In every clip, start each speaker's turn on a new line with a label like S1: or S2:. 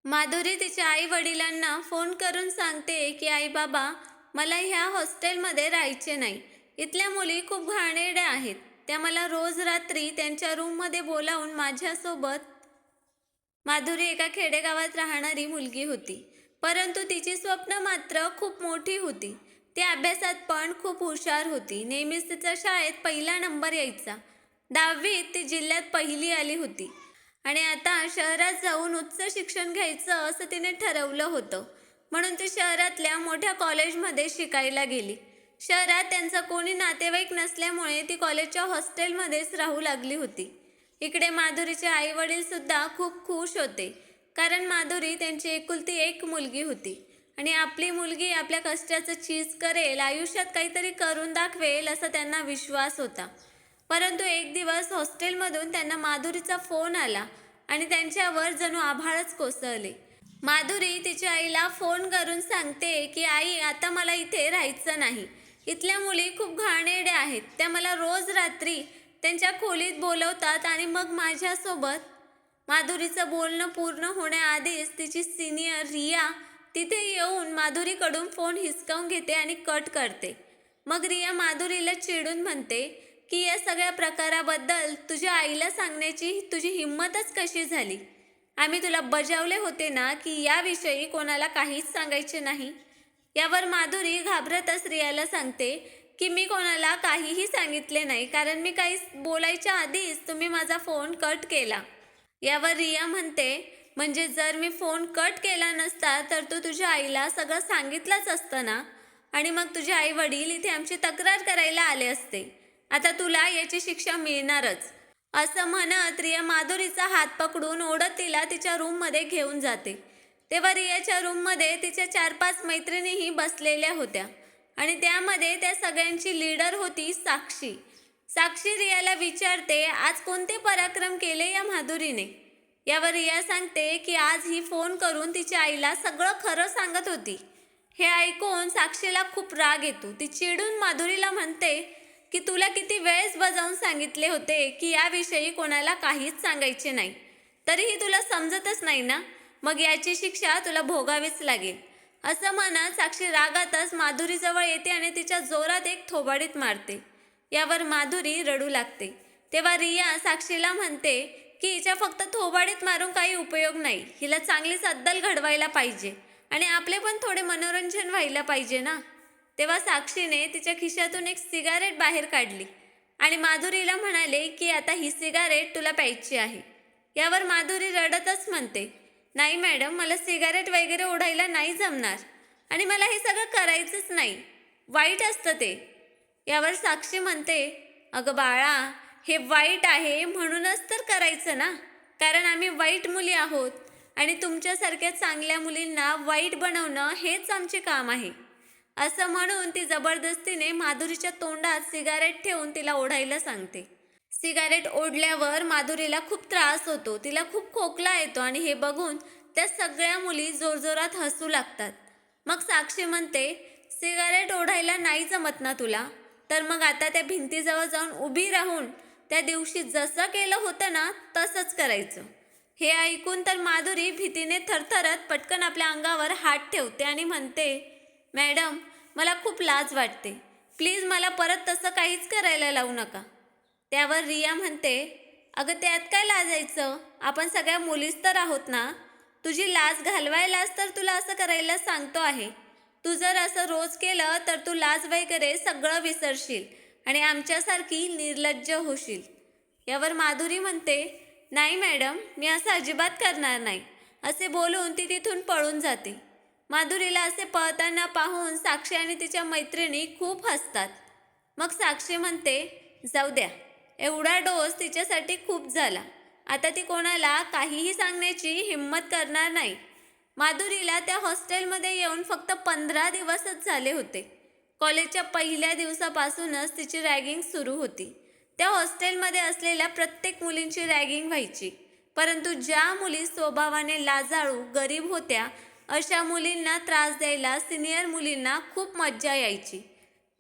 S1: माधुरी तिच्या आई वडिलांना फोन करून सांगते की आई बाबा, मला ह्या हॉस्टेलमध्ये राहायचे नाही. इथल्या मुली खूप घाणेरड्या आहेत. त्या मला रोज रात्री त्यांच्या रूममध्ये बोलावून माझ्यासोबत. माधुरी एका खेडेगावात राहणारी मुलगी होती, परंतु तिची स्वप्न मात्र खूप मोठी होती. ती अभ्यासात पण खूप हुशार होती. नेहमीच तिचा शाळेत पहिला नंबर यायचा. 10वीत ती जिल्ह्यात पहिली आली होती आणि आता शहरात जाऊन उच्च शिक्षण घ्यायचं असं तिने ठरवलं होतं. म्हणून ती शहरातल्या मोठ्या कॉलेजमध्ये शिकायला गेली. शहरात त्यांचा कोणी नातेवाईक नसल्यामुळे ती कॉलेजच्या हॉस्टेलमध्येच राहू लागली होती. इकडे माधुरीचे आई वडील सुद्धा खूप खुश होते, कारण माधुरी त्यांची एकुलती एक मुलगी होती आणि आपली मुलगी आपल्या कष्टाचं चीज करेल, आयुष्यात काहीतरी करून दाखवेल असा त्यांना विश्वास होता. परंतु एक दिवस हॉस्टेलमधून त्यांना माधुरीचा फोन आला आणि त्यांच्यावर जणू आभाळच कोसळले. माधुरी तिच्या आईला फोन करून सांगते की आई, आता मला इथे राहायचं नाही. इथल्या मुली खूप घाणेरड्या आहेत. त्या मला रोज रात्री त्यांच्या खोलीत बोलवतात आणि मग माझ्यासोबत. माधुरीचं बोलणं पूर्ण होण्याआधीच तिची सिनियर रिया तिथे येऊन माधुरीकडून फोन हिसकावून घेते आणि कट करते. मग रिया माधुरीला चिडून म्हणते की या सगळ्या प्रकाराबद्दल तुझ्या आईला सांगण्याची तुझी हिंमतच कशी झाली? आम्ही तुला बजावले होते ना की याविषयी कोणाला काहीच सांगायचे नाही. यावर माधुरी घाबरतच रियाला सांगते की मी कोणाला काहीही सांगितले नाही, कारण मी काही बोलायच्या आधीच तुम्ही माझा फोन कट केला. यावर रिया म्हणते, म्हणजे जर मी फोन कट केला नसता तर तू तुझ्या आईला सगळं सांगितलंच असतं ना, आणि मग तुझे आई वडील इथे आमची तक्रार करायला आले असते. आता तुला याची शिक्षा मिळणारच. असं म्हणत रिया माधुरीचा हात पकडून ओढत तिला तिच्या रूममध्ये घेऊन जाते. तेव्हा रियाच्या रूममध्ये तिच्या 4-5 मैत्रिणीही बसलेल्या होत्या आणि त्यामध्ये त्या सगळ्यांची लीडर होती साक्षी. साक्षी रियाला विचारते, आज कोणते पराक्रम केले या माधुरीने? यावर रिया सांगते की आज ही फोन करून तिच्या आईला सगळं खरं सांगत होती. हे ऐकून साक्षीला खूप राग येतो. ती चिडून माधुरीला म्हणते की तुला किती वेळेस बजावून सांगितले होते की याविषयी कोणाला काहीच सांगायचे नाही, तरीही तुला समजतच नाही ना. मग याची शिक्षा तुला भोगावीच लागेल. असं म्हणत साक्षी रागातच माधुरीजवळ येते आणि तिच्या जोरात एक थोबाडीत मारते. यावर माधुरी रडू लागते. तेव्हा रिया साक्षीला म्हणते की हिच्या फक्त थोबाडीत मारून काही उपयोग नाही. हिला चांगलीच अद्दल घडवायला पाहिजे आणि आपले पण थोडे मनोरंजन व्हायला पाहिजे ना. तेव्हा साक्षीने तिच्या खिशातून एक सिगारेट बाहेर काढली आणि माधुरीला म्हणाले की आता ही सिगारेट तुला प्यायची आहे. यावर माधुरी रडतच म्हणते, नाही मॅडम, मला सिगारेट वगैरे ओढायला नाही जमणार आणि मला हे सगळं करायचंच नाही. वाईट असतं ते. यावर साक्षी म्हणते, अगं बाळा, हे वाईट आहे म्हणूनच तर करायचं ना, कारण आम्ही वाईट मुली आहोत आणि तुमच्यासारख्या चांगल्या मुलींना वाईट बनवणं हेच आमचे काम आहे. असं म्हणून ती जबरदस्तीने माधुरीच्या तोंडात सिगारेट ठेवून तिला ओढायला सांगते. सिगारेट ओढल्यावर माधुरीला खूप त्रास होतो. तिला खूप खोकला येतो आणि हे बघून त्या सगळ्या मुली जोरजोरात हसू लागतात. मग साक्षी म्हणते, सिगारेट ओढायला नाही जमत ना तुला, तर मग आता त्या भिंतीजवळ जाऊन उभी राहून त्या दिवशी जसं केलं होतं ना तसंच करायचं. हे ऐकून तर माधुरी भीतीने थरथरत पटकन आपल्या अंगावर हात ठेवते आणि म्हणते, मॅडम, मला खूप लाज वाटते. प्लीज मला परत तसं काहीच करायला लावू नका. त्यावर रिया म्हणते, अगं त्यात काय लाजायचं? आपण सगळ्या मुलीच तर आहोत ना. तुझी लाज घालवायलाच तर तुला असं करायला सांगतो आहे. तू जर असं रोज केलं तर तू लाज वगैरे सगळं विसरशील आणि आमच्यासारखी निर्लज्ज होशील. यावर माधुरी म्हणते, नाही मॅडम, मी असं अजिबात करणार नाही. असे बोलून ती तिथून पळून जाते. माधुरीला असे पळताना पाहून साक्षी आणि तिच्या मैत्रिणी खूप हसतात. मग साक्षी म्हणते, जाऊ द्या, एवढा डोस तिच्यासाठी खूप झाला. आता ती कोणाला काहीही सांगण्याची हिंमत करणार नाही. माधुरीला त्या हॉस्टेलमध्ये येऊन फक्त 15 दिवसच झाले होते. कॉलेजच्या पहिल्या दिवसापासूनच तिची रॅगिंग सुरू होती. त्या हॉस्टेलमध्ये असलेल्या प्रत्येक मुलींची रॅगिंग व्हायची, परंतु ज्या मुली स्वभावाने लाजाळू, गरीब होत्या अशा मुलींना त्रास द्यायला सिनियर मुलींना खूप मज्जा यायची.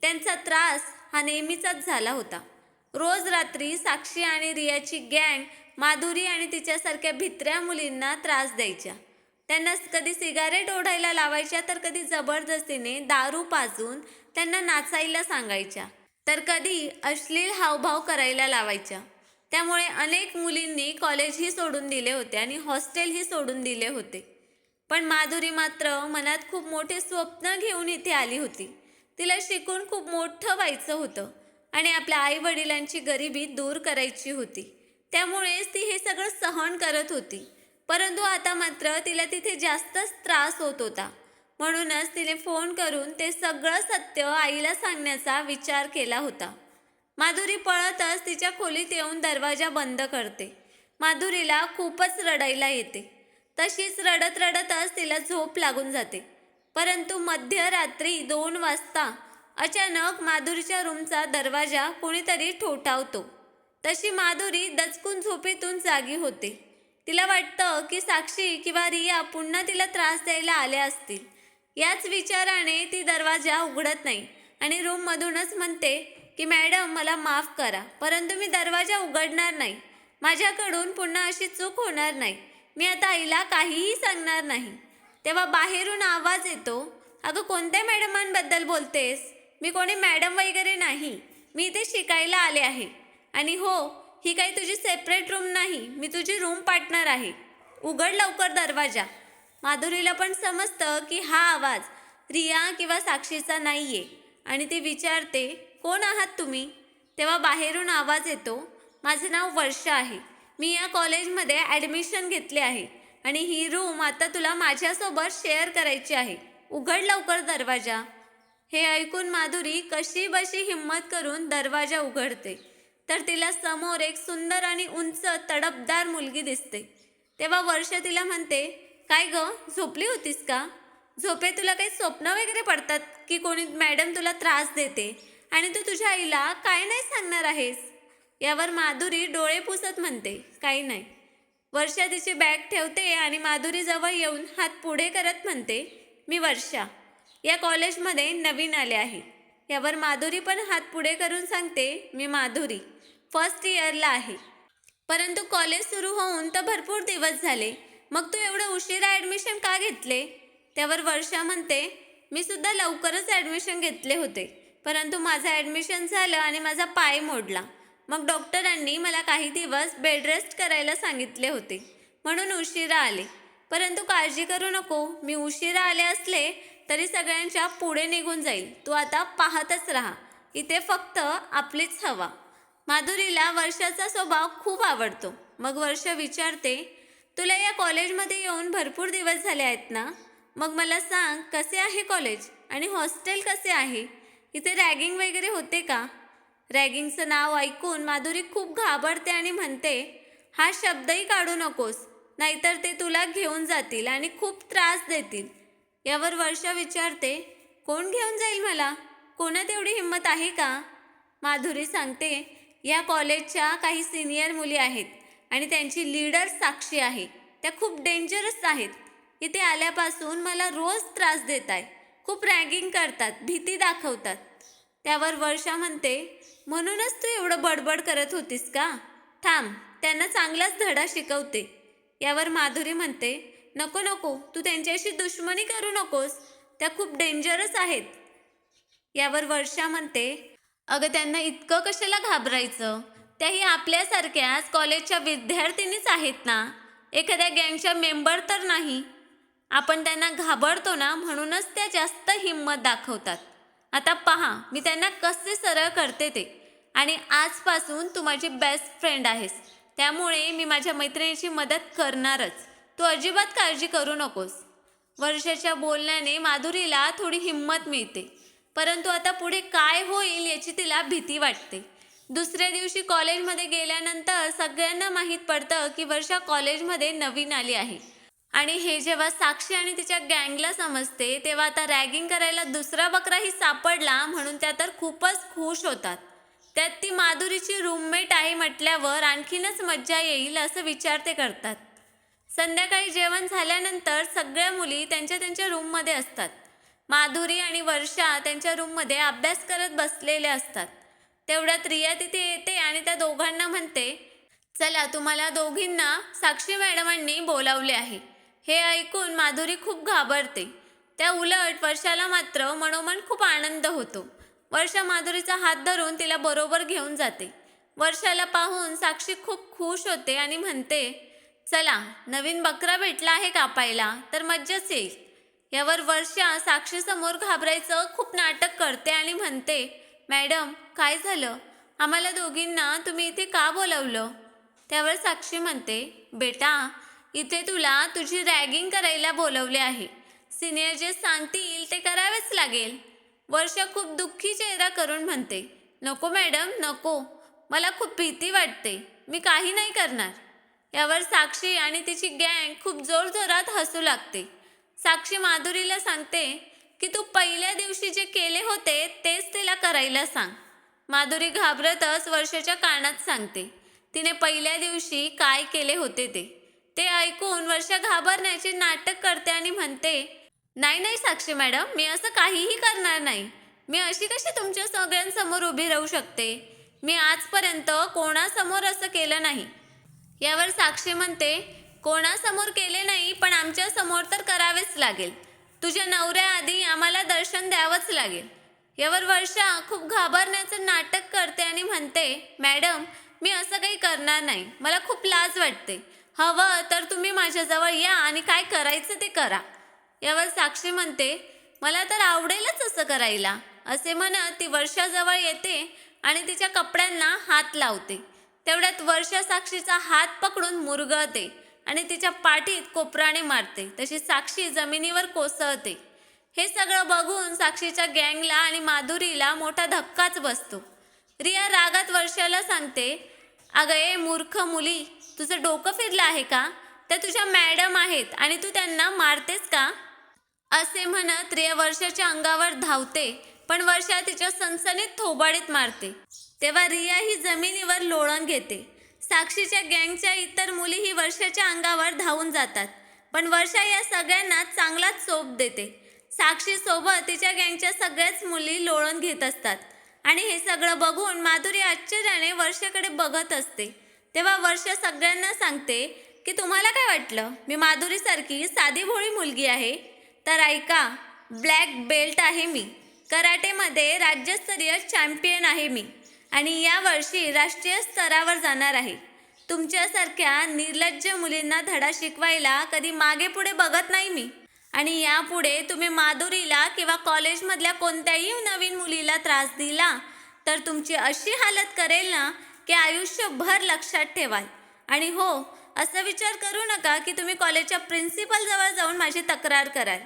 S1: त्यांचा त्रास हा नेहमीचाच झाला होता. रोज रात्री साक्षी आणि रियाची गँग माधुरी आणि तिच्यासारख्या भित्र्या मुलींना त्रास द्यायच्या. त्यांना कधी सिगारेट ओढायला लावायच्या, तर कधी जबरदस्तीने दारू पाजून त्यांना नाचायला सांगायच्या, तर कधी अश्लील हावभाव करायला लावायच्या. त्यामुळे अनेक मुलींनी कॉलेजही सोडून दिले होते आणि हॉस्टेलही सोडून दिले होते. पण माधुरी मात्र मनात खूप मोठे स्वप्न घेऊन इथे आली होती. तिला शिकून खूप मोठं व्हायचं होतं आणि आपल्या आईवडिलांची गरिबी दूर करायची होती. त्यामुळेच ती हे सगळं सहन करत होती. परंतु आता मात्र तिला तिथे जास्तच त्रास होत होता. म्हणूनच तिने फोन करून ते सगळं सत्य आईला सांगण्याचा विचार केला होता. माधुरी पळतच तिच्या खोलीत येऊन दरवाजा बंद करते. माधुरीला खूपच रडायला येते. तशीच रडत रडतच तिला झोप लागून जाते. परंतु मध्यरात्री 2 वाजता अचानक माधुरीच्या रूमचा दरवाजा कोणीतरी ठोठावतो. तशी माधुरी दचकून झोपेतून जागी होते. तिला वाटतं की साक्षी किंवा रिया पुन्हा तिला त्रास द्यायला आल्या असतील. याच विचाराने ती दरवाजा उघडत नाही आणि रूममधूनच म्हणते की मॅडम मला माफ करा, परंतु मी दरवाजा उघडणार नाही. माझ्याकडून पुन्हा अशी चूक होणार नाही. मी आता आईला काहीही सांगणार नाही. तेव्हा बाहेरून आवाज येतो, अगं कोणत्या मॅडमांबद्दल बोलतेस? मी कोणी मॅडम वगैरे नाही. मी इथे शिकायला आले आहे. आणि हो, ही काही तुझी सेपरेट रूम नाही, मी तुझी रूम पार्टनर आहे. उघड लवकर दरवाजा. माधुरीला पण समजतं की हा आवाज रिया किंवा साक्षीचा नाहीये आणि ती विचारते, कोण आहात तुम्ही? तेव्हा बाहेरून आवाज येतो, माझं नाव वर्षा आहे. मी या कॉलेजमध्ये ॲडमिशन घेतले आहे आणि ही रूम आता तुला माझ्यासोबत शेअर करायची आहे. उघड लवकर दरवाजा. हे ऐकून माधुरी कशी बशी हिम्मत करून दरवाजा उघडते, तर तिला समोर एक सुंदर आणि उंच तडफदार मुलगी दिसते. तेव्हा वर्षा तिला म्हणते, काय गं, झोपली होतीस का? झोपेत तुला काही स्वप्न वगैरे पडतात की कोणी मॅडम तुला त्रास देते आणि तू तुझ्या आईला काय नाही सांगणार आहेस? यावर माधुरी डोळे पुसत म्हणते, काही नाही. वर्षा तिची बॅग ठेवते आणि माधुरीजवळ येऊन हात पुढे करत म्हणते, मी वर्षा, या कॉलेजमध्ये नवीन आले आहे. यावर माधुरी पण हात पुढे करून सांगते, मी माधुरी, फर्स्ट इयरला आहे. परंतु कॉलेज सुरू होऊन तर भरपूर दिवस झाले, मग तू एवढं उशिरा ॲडमिशन का घेतले? त्यावर वर्षा म्हणते, मी सुद्धा लवकरच ॲडमिशन घेतले होते, परंतु माझं ॲडमिशन झालं आणि माझा पाय मोडला. मग डॉक्टरांनी मला काही दिवस बेड रेस्ट करायला सांगितले होते, म्हणून उशिरा आले. परंतु काळजी करू नको, मी उशिरा आले असले तरी सगळ्यांच्या पुढे निघून जाईल. तू आता पाहतच राहा, इथे फक्त आपलीच हवा. माधुरीला वर्षाचा स्वभाव खूप आवडतो. मग वर्षा विचारते, तुला या कॉलेजमध्ये येऊन भरपूर दिवस झाले आहेत ना? मग मला सांग, कसे आहे कॉलेज आणि हॉस्टेल कसे आहे? इथे रॅगिंग वगैरे होते का? रॅगिंगचं नाव ऐकून माधुरी खूप घाबरते आणि म्हणते, हा शब्दही काढू नकोस, नाहीतर ते तुला घेऊन जातील आणि खूप त्रास देतील. यावर वर्षा विचारते, कोण घेऊन जाईल मला? कोणात एवढी हिंमत आहे का? माधुरी सांगते, या कॉलेजच्या काही सिनियर मुली आहेत आणि त्यांची लीडर साक्षी आहे. त्या खूप डेंजरस आहेत. इथे आल्यापासून मला रोज त्रास देत आहे. खूप रॅगिंग करतात, भीती दाखवतात. त्यावर वर्षा म्हणते, म्हणूनच तू एवढं बडबड करत होतीस का? थांब, त्यांना चांगलाच धडा शिकवते. यावर माधुरी म्हणते, नको नको, तू त्यांच्याशी दुश्मनी करू नकोस, त्या खूप डेंजरस आहेत. यावर वर्षा म्हणते, अगं त्यांना इतकं कशाला घाबरायचं? त्याही आपल्यासारख्याच कॉलेजच्या विद्यार्थिनीच आहेत ना, एखाद्या गँगच्या मेंबर तर नाही. आपण त्यांना घाबरतो ना, म्हणूनच त्या जास्त हिंमत दाखवतात. आता पहा, मी त्यांना कसे सरळ करते ते. आणि आजपासून तू माझी बेस्ट फ्रेंड आहेस, त्यामुळे मी माझ्या मैत्रिणीची मदत करणारच. तू अजिबात काळजी करू नकोस. वर्षाच्या बोलण्याने माधुरीला थोडी हिंमत मिळते, परंतु आता पुढे काय होईल याची तिला भीती वाटते. दुसऱ्या दिवशी कॉलेजमध्ये गेल्यानंतर सगळ्यांना माहीत पडतं की वर्षा कॉलेजमध्ये नवीन आली आहे. आणि हे जेव्हा साक्षी आणि तिच्या गँगला समजते, तेव्हा आता रॅगिंग करायला दुसरा बकराही सापडला म्हणून त्या तर खूपच खुश होतात. त्यात ती माधुरीची रूममेट आहे म्हटल्यावर आणखीनच मज्जा येईल असं विचार ते करतात. संध्याकाळी जेवण झाल्यानंतर सगळ्या मुली त्यांच्या त्यांच्या रूममध्ये असतात. माधुरी आणि वर्षा त्यांच्या रूममध्ये अभ्यास करत बसलेल्या असतात. तेवढ्यात रिया तिथे येते आणि त्या दोघांना म्हणते, चला, तुम्हाला दोघींना साक्षी मॅडमांनी बोलावले आहे. हे ऐकून माधुरी खूप घाबरते. त्या उलट वर्षाला मात्र मनोमन खूप आनंद होतो. वर्षा माधुरीचा हात धरून तिला बरोबर घेऊन जाते. वर्षाला पाहून साक्षी खूप खुश होते आणि म्हणते, चला नवीन बकरा भेटला आहे कापायला तर मज्जाच येईल. यावर वर्षा साक्षीसमोर घाबरायचं खूप नाटक करते आणि म्हणते, मॅडम काय झालं? आम्हाला दोघींना तुम्ही इथे का बोलावलं? त्यावर साक्षी म्हणते, बेटा इथे तुला तुझी रॅगिंग करायला बोलवले आहे. सिनियर जे सांगतील ते करावेच लागेल. वर्षा खूप दुःखी चेहरा करून म्हणते, नको मॅडम नको, मला खूप भीती वाटते, मी काही नाही करणार. यावर साक्षी आणि तिची गँग खूप जोरजोरात हसू लागते. साक्षी माधुरीला सांगते की तू पहिल्या दिवशी जे केले होते तेच तिला करायला सांग. माधुरी घाबरतच वर्षाच्या कानात सांगते तिने पहिल्या दिवशी काय केले होते ते. ते ऐकून वर्षा घाबरण्याचे नाटक करते आणि म्हणते, नाही नाही साक्षी मॅडम, मी असं काहीही करणार नाही. मी अशी कशी तुमच्या सगळ्यांसमोर उभी राहू शकते? मी आजपर्यंत कोणासमोर असं केलं नाही. यावर साक्षी म्हणते, कोणासमोर केले नाही पण आमच्या समोर तर करावेच लागेल. तुझ्या नवऱ्याआधी आम्हाला दर्शन द्यावंच लागेल. यावर वर्षा खूप घाबरण्याचं नाटक करते आणि म्हणते, मॅडम मी असं काही करणार नाही, मला खूप लाज वाटते. हवं तर तुम्ही माझ्याजवळ या आणि काय करायचं ते करा. यावर साक्षी म्हणते, मला तर आवडेलच असं करायला. असे म्हणत ती वर्षाजवळ येते आणि तिच्या कपड्यांना हात लावते. तेवढ्यात वर्षा साक्षीचा हात पकडून मुरगळते आणि तिच्या पाठीत कोपराने मारते. तशी साक्षी जमिनीवर कोसळते. हे सगळं बघून साक्षीच्या गँगला आणि माधुरीला मोठा धक्काच बसतो. रिया रागात वर्षाला सांगते, अगं ए मूर्ख मुली, तुझं डोकं फिरलं आहे का? त्या तुझ्या मॅडम आहेत आणि तू त्यांना मारतेस का? असे म्हणत रिया वर्षाच्या अंगावर धावते, पण वर्षा तिच्या सणसणीत थोबाडीत मारते. तेव्हा रिया ही जमिनीवर लोळण घेते. साक्षीच्या गँगच्या इतर मुलीही वर्षाच्या अंगावर धावून जातात, पण वर्षा या सगळ्यांना चांगलाच चोप देते. साक्षी सोबत तिच्या गँगच्या सगळ्याच मुली लोळण घेत असतात आणि हे सगळं बघून माधुरी आश्चर्याने वर्षाकडे बघत असते. तेव्हा वर्षा सगळ्यांना सांगते की तुम्हाला काय वाटलं मी माधुरीसारखी साधी भोळी मुलगी आहे? तर ऐका, ब्लॅक बेल्ट आहे मी, कराटेमध्ये राज्यस्तरीय चॅम्पियन आहे मी आणि यावर्षी राष्ट्रीय स्तरावर जाणार आहे. तुमच्यासारख्या निर्लज्ज मुलींना धडा शिकवायला कधी मागे पुढे बघत नाही मी. आणि यापुढे तुम्ही माधुरीला किंवा कॉलेजमधल्या कोणत्याही नवीन मुलीला त्रास दिला तर तुमची अशी हालत करेल ना की आयुष्यभर लक्षात ठेवाल. आणि हो, असं विचार करू नका की तुम्ही कॉलेजच्या प्रिन्सिपलजवळ जाऊन माझी तक्रार कराल,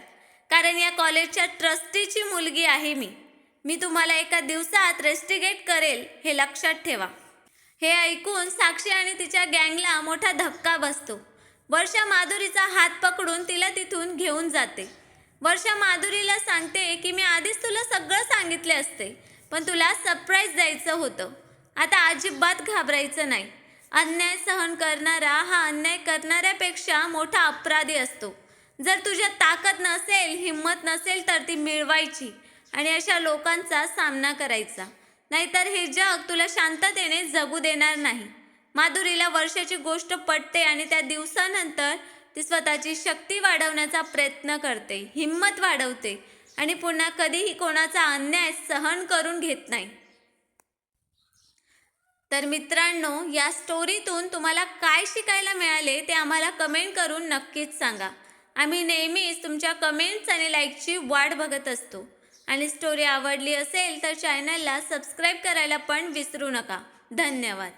S1: कारण या कॉलेजच्या ट्रस्टीची मुलगी आहे मी तुम्हाला एका दिवसात रेस्टिगेट करेल, हे लक्षात ठेवा. हे ऐकून साक्षी आणि तिच्या गँगला मोठा धक्का बसतो. वर्षा माधुरीचा हात पकडून तिला तिथून घेऊन जाते. वर्षा माधुरीला सांगते की मी आधीच तुला सगळं सांगितले असते, पण तुला सरप्राईज द्यायचं होतं. आता अजिबात घाबरायचं नाही. अन्याय सहन करणारा हा अन्याय करणाऱ्यापेक्षा मोठा अपराधी असतो. जर तुझ्यात ताकद नसेल, हिंमत नसेल तर ती मिळवायची आणि अशा लोकांचा सामना करायचा. नाहीतर हे जग तुला शांततेने जगू देणार नाही. माधुरीला वर्षाची गोष्ट पटते आणि त्या दिवसानंतर ती स्वतःची शक्ती वाढवण्याचा प्रयत्न करते, हिंमत वाढवते आणि पुन्हा कधीही कोणाचा अन्याय सहन करून घेत नाही. तर मित्रांनो, या स्टोरीतून तुम्हाला काय शिकायला मिळाले ते आम्हाला कमेंट करून नक्कीच सांगा. आम्ही नेहमीच तुमच्या कमेंट्स आणि लाईकची वाट बघत असतो. आणि स्टोरी आवडली असेल तर चॅनलला सबस्क्राईब करायला पण विसरू नका. धन्यवाद.